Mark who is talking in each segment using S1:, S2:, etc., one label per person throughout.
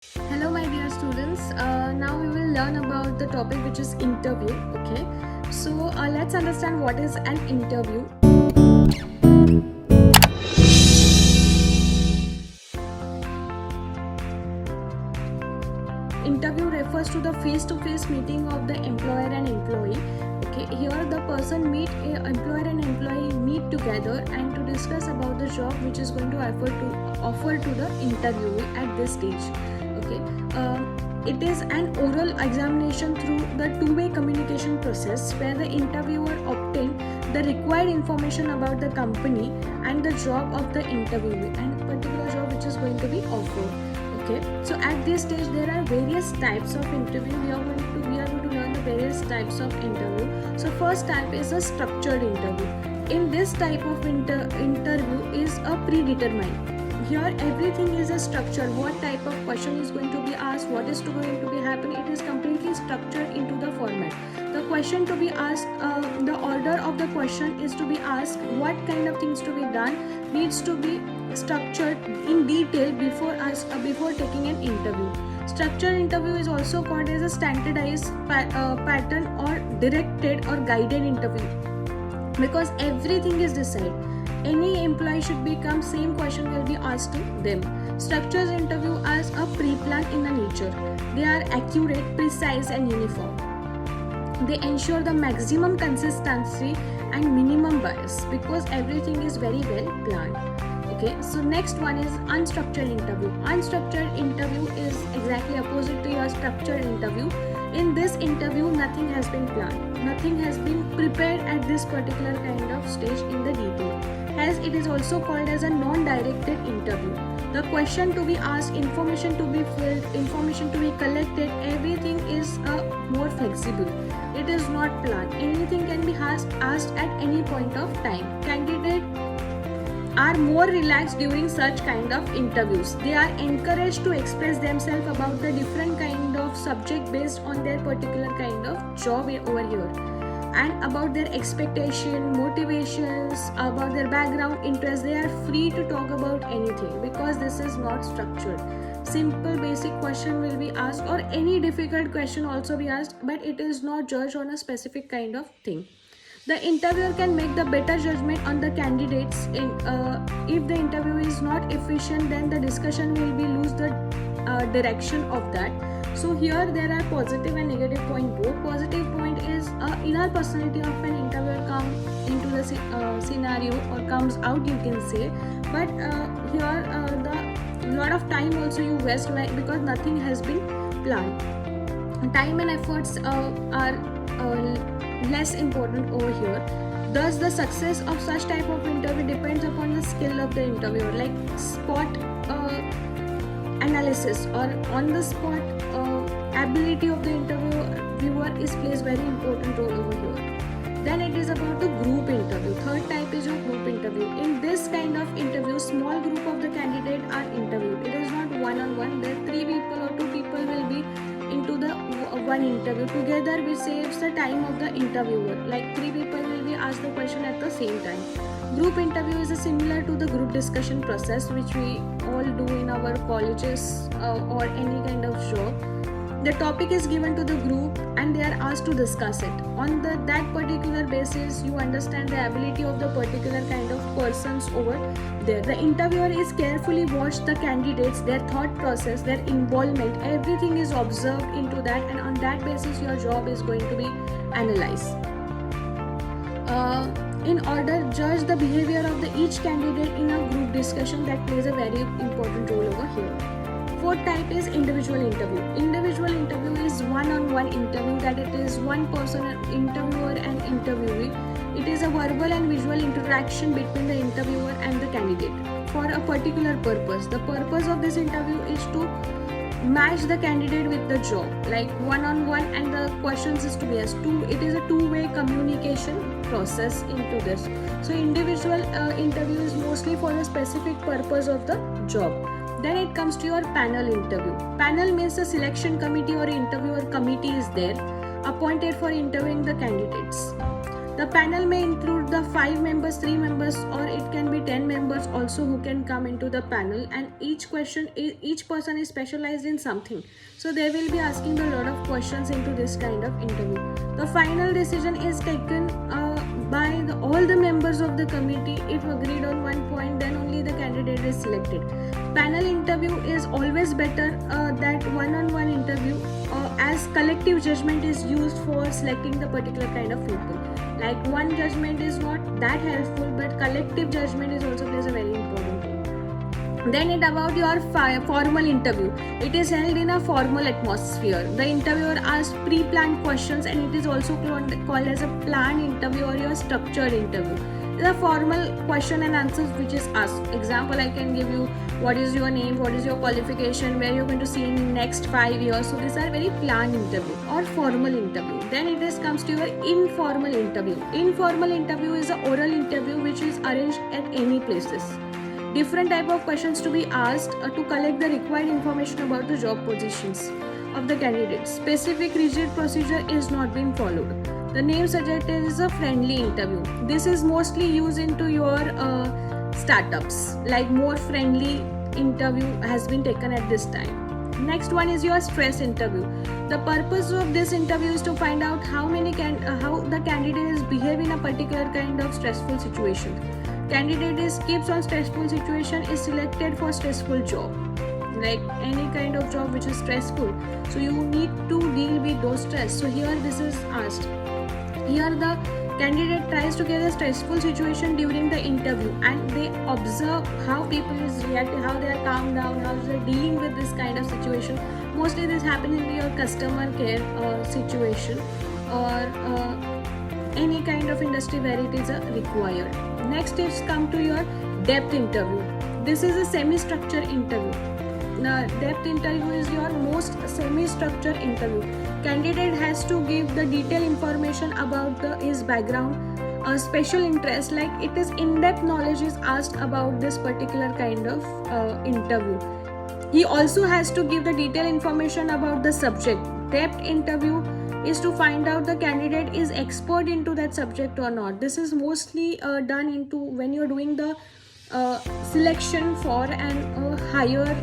S1: Hello, my dear students. Now we will learn about the topic which is interview. Okay, so let's understand what is an interview. Interview refers to the face-to-face meeting of the employer and employee. Okay, here the person employer and employee meet together and to discuss about the job which is going to offer to the interviewee at this stage. Okay. It is an oral examination through the two-way communication process where the interviewer obtain the required information about the company and the job of the interviewee and particular job which is going to be offered. Okay, so at this stage there are various types of interview. We are going to learn the various types of interview. So first type is a structured interview. In this type of interview is a predetermined. Here everything is a structure. What type of question is going to be asked, what is going to be happening, it is completely structured into the format. The question to be asked, the order of the question is to be asked, what kind of things to be done needs to be structured in detail before taking an interview. Structured interview is also called as a standardized pattern or directed or guided interview because everything is decided. Any employee should become same question will be asked to them. Structured interview as a pre-plan in the nature. They are accurate, precise and uniform. They ensure the maximum consistency and minimum bias because everything is very well planned. Okay, so next one is unstructured interview. Unstructured interview is exactly opposite to your structured interview. In this interview, nothing has been planned. Nothing has been prepared at this particular kind of stage in the detail. As it is also called as a non-directed interview. The question to be asked, information to be filled, information to be collected, everything is more flexible. It is not planned. Anything can be asked at any point of time. Candidates are more relaxed during such kind of interviews. They are encouraged to express themselves about the different kind of subject based on their particular kind of job over here and about their expectation, motivations, about their background, interest. They are free to talk about anything because this is not structured. Simple basic question will be asked or any difficult question also be asked, but it is not judged on a specific kind of thing. The interviewer can make the better judgment on the candidates. If the interview is not efficient, then the discussion will be lose the direction of that. So here there are positive and negative point both. Positive point is inner personality of an interviewer come into the scenario or comes out, you can say. But here the lot of time also you waste because nothing has been planned. Time and efforts are less important over here. Thus, the success of such type of interview depends upon the skill of the interviewer, like spot analysis or on the spot ability of the interviewer is plays very important role over here. Then it is about the group interview. Third type is your group interview. In this kind of interview, small group of the candidate are interviewed. It is not one-on-one. There 3 people or 2 people will be into the one interview together, which saves the time of the interviewer. Like 3 people will be asked the question at the same time. Group interview is similar to the group discussion process which we all do in our colleges or any kind of job. The topic is given to the group and they are asked to discuss it. On that particular basis, you understand the ability of the particular kind of persons over there. The interviewer is carefully watched the candidates, their thought process, their involvement. Everything is observed into that, and on that basis, your job is going to be analyzed. In order, judge the behavior of each candidate in a group discussion that plays a very important role over here. Fourth type is individual interview. Individual interview is one-on-one interview, that it is one person, interviewer and interviewee. It is a verbal and visual interaction between the interviewer and the candidate for a particular purpose. The purpose of this interview is to match the candidate with the job, like one-on-one, and the questions is to be asked. It is a two-way communication process into this. So individual interview is mostly for a specific purpose of the job. Then it comes to your panel interview. Panel means a selection committee or interviewer committee is there appointed for interviewing the candidates. The panel may include the 5 members, 3 members, or it can be 10 members also who can come into the panel, and each person is specialized in something. So they will be asking a lot of questions into this kind of interview. The final decision is taken by all the members of the committee. If agreed on one point, then only the candidate is selected. Panel interview is always better than one-on-one interview, as collective judgment is used for selecting the particular kind of people. Like one judgment is not that helpful, but collective judgment is also plays a very important role. Then it about your formal interview. It is held in a formal atmosphere. The interviewer asks pre-planned questions, and it is also called as a planned interview or your structured interview. The formal question and answers which is asked. Example, I can give you what is your name, what is your qualification, where you're going to see in next 5 years. So these are very planned interview or formal interview. Then it comes to your informal interview. Informal interview is an oral interview which is arranged at any places. Different type of questions to be asked to collect the required information about the job positions of the candidate. Specific rigid procedure is not being followed. The name suggested is a friendly interview. This is mostly used into your startups, like more friendly interview has been taken at this time. Next one is your stress interview. The purpose of this interview is to find out how the candidate is behaving in a particular kind of stressful situation. Candidate keeps on stressful situation is selected for stressful job, like any kind of job which is stressful. So you need to deal with those stress. So here this is asked. Here the candidate tries to get a stressful situation during the interview, and they observe how people is reacting, how they are calm down, how they are dealing with this kind of situation. Mostly this happens in your customer care situation or any kind of industry where it is required. Next is come to your depth interview. This is a semi-structured interview. Now, depth interview is your most semi-structured interview. Candidate has to give the detailed information about his background, special interest, like it is in-depth knowledge is asked about this particular kind of interview. He also has to give the detailed information about the subject. Depth interview is to find out the candidate is expert into that subject or not. This is mostly done into when you're doing the selection for an higher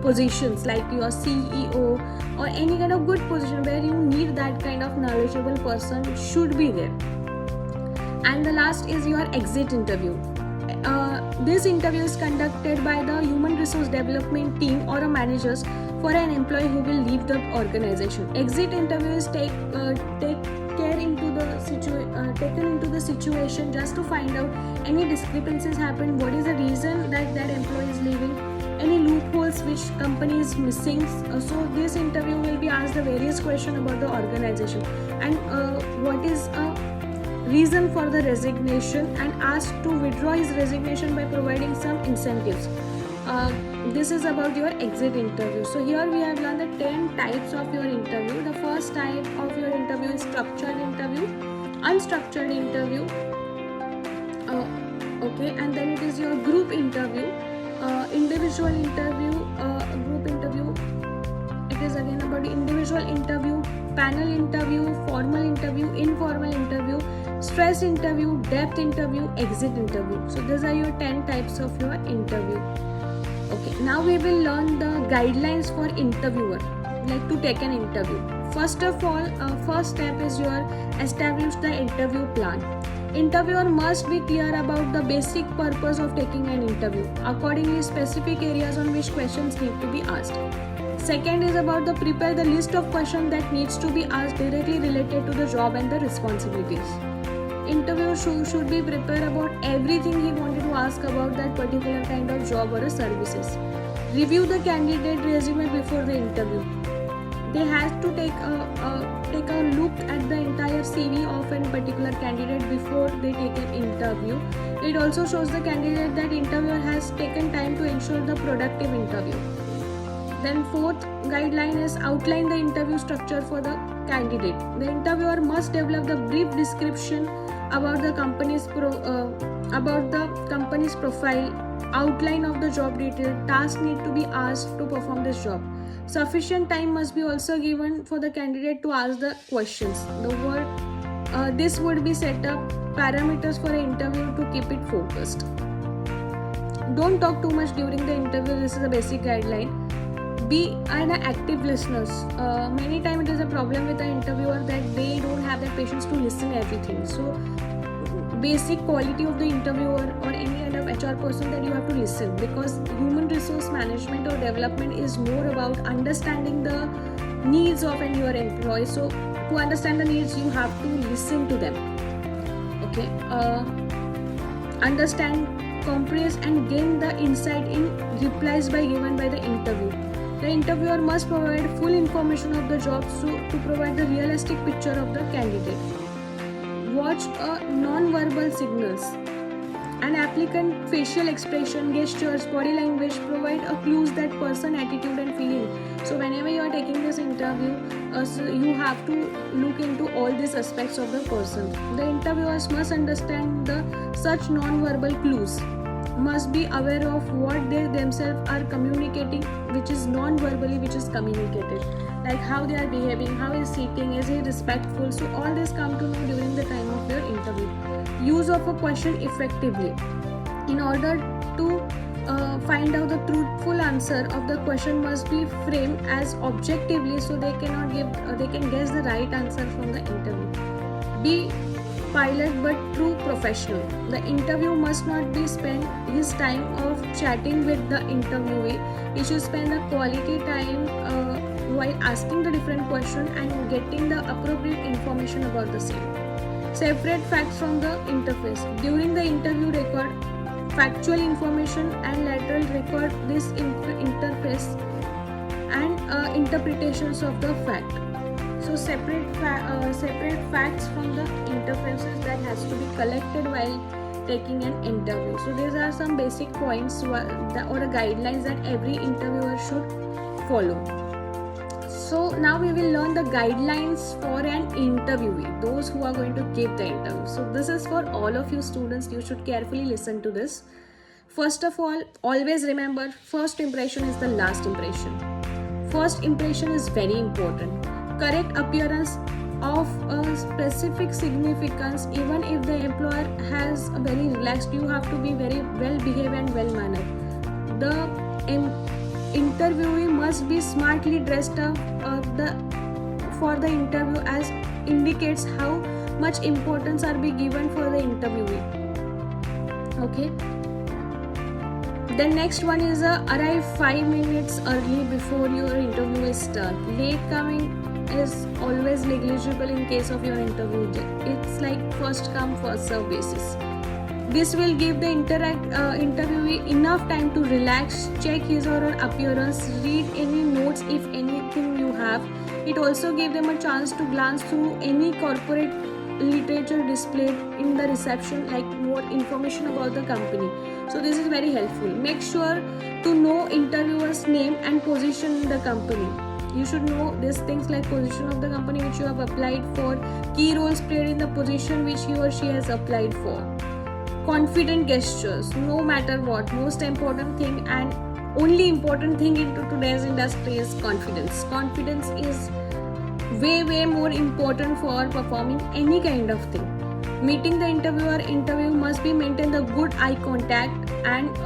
S1: positions like your CEO or any kind of good position where you need that kind of knowledgeable person should be there. And the last is your exit interview. This interview is conducted by the human resource development team or a managers for an employee who will leave the organization. Exit interview is taken into the situation just to find out any discrepancies happen, what is the reason that employee is leaving, any loopholes which company is missing. So this interview will be asked the various questions about the organization and what is a reason for the resignation, and asked to withdraw his resignation by providing some incentives. This is about your exit interview. So here we have learned the 10 types of your interview. The first type of your interview is structured interview, unstructured interview, and then it is your group interview, individual interview, group interview. It is again about individual interview, panel interview, formal interview, informal interview, stress interview, depth interview, exit interview. So these are your 10 types of your interview. Okay, now we will learn the guidelines for interviewer, like to take an interview. First of all, first step is your establish the interview plan. Interviewer must be clear about the basic purpose of taking an interview. Accordingly, specific areas on which questions need to be asked. Second is about the prepare the list of questions that needs to be asked directly related to the job and the responsibilities. Interviewer should be prepared about everything he wanted to ask about that particular kind of job or services. Review the candidate resume before the interview. They have to take a look at the entire CV of a particular candidate before they take an interview. It also shows the candidate that interviewer has taken time to ensure the productive interview. Then fourth guideline is outline the interview structure for the candidate. The interviewer must develop the brief description about the company's profile, outline of the job detail, tasks need to be asked to perform this job. Sufficient time must be also given for the candidate to ask the questions. The word This would be set up parameters for an interview to keep it focused. Don't talk too much during the interview. This is a basic guideline. Be an active listeners. Many times it is a problem with the interviewer that they don't have the patience to listen everything. So basic quality of the interviewer or any kind of HR person, that you have to listen, because human resource management or development is more about understanding the needs of your employee. So to understand the needs, you have to listen to them. Okay, understand, compress and gain the insight in replies given by the interview. The interviewer must provide full information of the job to provide the realistic picture of the candidate. Watch non-verbal signals. An applicant facial expression, gestures, body language provide a clues that person attitude and feeling. So whenever you are taking this interview, so you have to look into all these aspects of the person. The interviewers must understand such non-verbal clues, must be aware of what they themselves are communicating, which is non-verbally, which is communicated, like how they are behaving, how is sitting, is he respectful. So all this come to know during the time of your interview. Use of a question effectively. In order to find out the truthful answer of the question must be framed as objectively, so they cannot give they can guess the right answer from the interview. Be pilot but true professional. The interview must not be spent his time of chatting with the interviewee. He should spend a quality time while asking the different question and getting the appropriate information about the same. Separate facts from the interface. During the interview, record factual information and lateral record this interface and interpretations of the fact. So separate facts from the interfaces that has to be collected while taking an interview. So these are some basic points or the guidelines that every interviewer should follow. So now we will learn the guidelines for an interviewee, those who are going to give the interview. So this is for all of you students. You should carefully listen to this. First of all, always remember, first impression is the last impression. First impression is very important. Correct appearance of a specific significance. Even if the employer has a very relaxed, you have to be very well behaved and well mannered. The interviewee must be smartly dressed up for the interview, as indicates how much importance are be given for the interviewee. Okay. The next one is arrive 5 minutes early before your interview is start. Late coming is always negligible in case of your interview. It's like first come first serve basis. This will give the interviewee enough time to relax, check his or her appearance, read any notes if anything you have. It also gives them a chance to glance through any corporate literature displayed in the reception, like more information about the company. So this is very helpful. Make sure to know interviewer's name and position in the company. You should know these things like position of the company which you have applied for, key roles played in the position which he or she has applied for. Confident gestures, no matter what. Most important thing and only important thing into today's industry is confidence. Confidence is way more important for performing any kind of thing. Meeting the interview must be maintained a good eye contact, and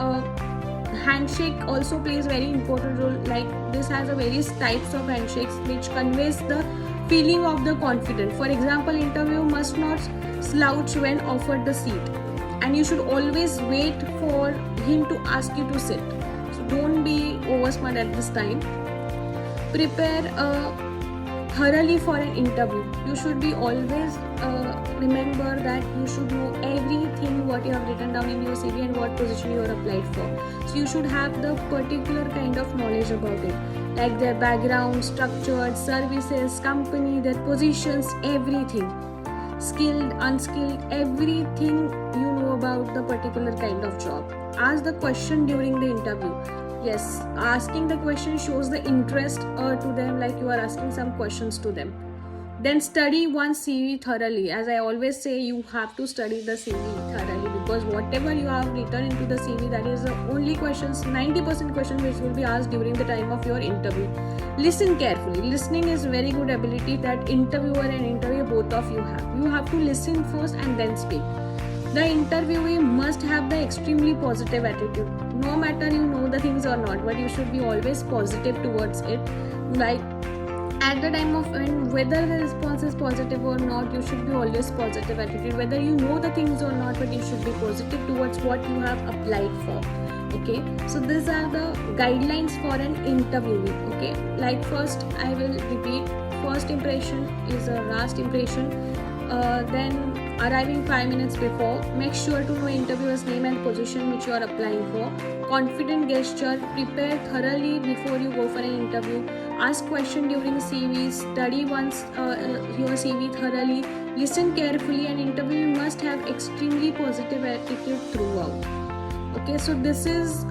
S1: handshake also plays very important role. Like this has a various types of handshakes which conveys the feeling of the confident. For example, interview must not slouch when offered the seat, and you should always wait for him to ask you to sit. So don't be over smart at this time. Prepare thoroughly for an interview. You should be always remember that you should know everything what you have written down in your CV and what position you are applied for. So you should have the particular kind of knowledge about it, like their background, structured, services, company, their positions, everything. Skilled, unskilled, everything you know about the particular kind of job. Ask the question during the interview. Yes, asking the question shows the interest to them, like you are asking some questions to them. Then study one CV thoroughly. As I always say, you have to study the CV thoroughly, because whatever you have written into the CV, that is the only questions, 90% questions which will be asked during the time of your interview. Listen carefully. Listening is very good ability that interviewer and interviewer both of you have. You have to listen first and then speak. The interviewee must have the extremely positive attitude. No matter you know the things or not, but you should be always positive towards it. Like at the time of when, whether the response is positive or not, you should be always positive attitude. Whether you know the things or not, but you should be positive towards what you have applied for. Okay, so these are the guidelines for an interviewee. Okay, like first I will repeat, first impression is a last impression. Then arriving 5 minutes before, make sure to know interviewer's name and position which you are applying for. Confident gesture, prepare thoroughly before you go for an interview. Ask question during CV, study once your CV thoroughly, listen carefully, and interview must have extremely positive attitude throughout. Okay, so this is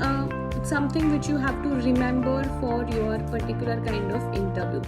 S1: something which you have to remember for your particular kind of interview.